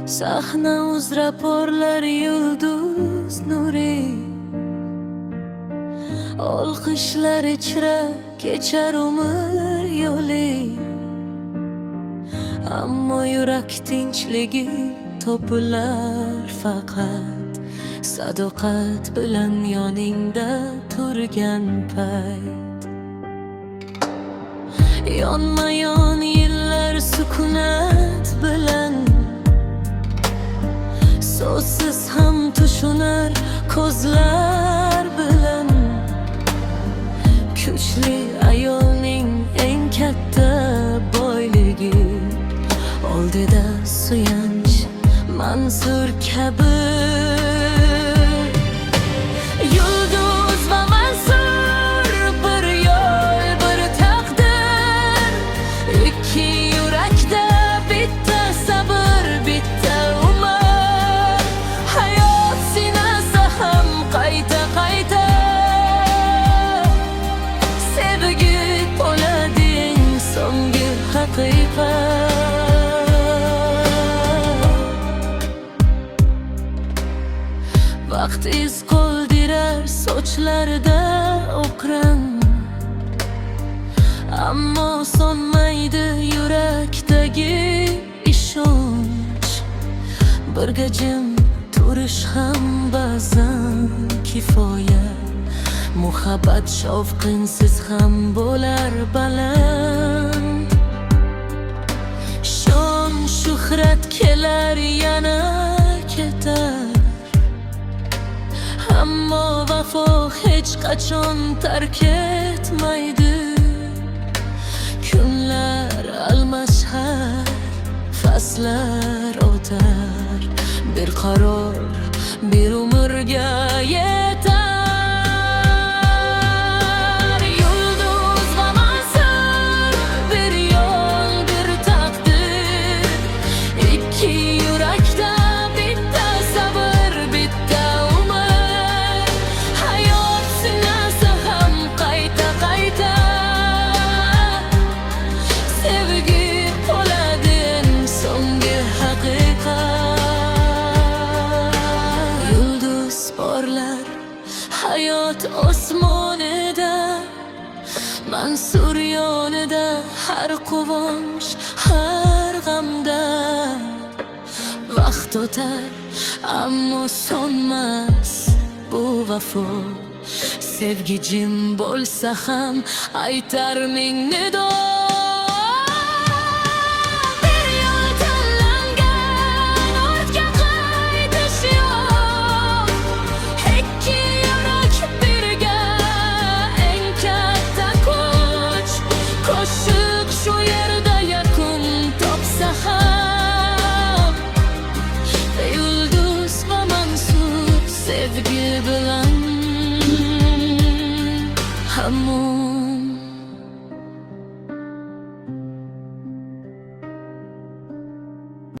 Sahna uzra porlar yulduz nuri, olqishlar ichra kechar umr yo'li. Ammo yurak tinchligi topilar faqat sadoqat bilan yoningda turgan payt. Yonma yon yillar sukunat bilan so'zsiz ham tushunar ko'zlar bilan. Kuchli ayolning eng katta boyligi oldida suyanch Mansur kabi. Yulduz va Mansur, bir yo'l, bir taqdir. Ikki yurakda bitta sabr, bitta umr. Hayot sinasa ham qayta sevgi bo'ladi eng so'nggi haqiqat. Vaqt iz qoldirar sochlarda o'qran, ammo so'nmaydi yurakdagi ishonch. Birga jim turish ham ba'zan kifoya, muhabbat shovqinsiz ham bo'lar baland. Shon shuhrat kelar yana ketar, ammo vafo hech qachon tark etmaydi. Kunlar almashar, faslar o'tar, bir qaror, bir umrga yetar. Yulduz va Mansur, bir yo'l, bir taqdir. Ikki yurakda bitta sabr, bitta umr. Hayot sinasa ham qayta sevgi bo'ladi eng so'nggi haqiqat. Yulduz porlar hayot osmonida, Mansur yonida har quvonch, har g'amda. Vaqt o'tar, ammo so'nmas bu vafo. Sevgi jim bo'lsa ham aytar ming nido. Bir yo'l tanlangan, ortga qaytish yo'q. Ikki yurak birga eng katta kuch. Qo'shiq shu yerda yakun topsa ham, Yulduz va Mansur sevgi bilan hamon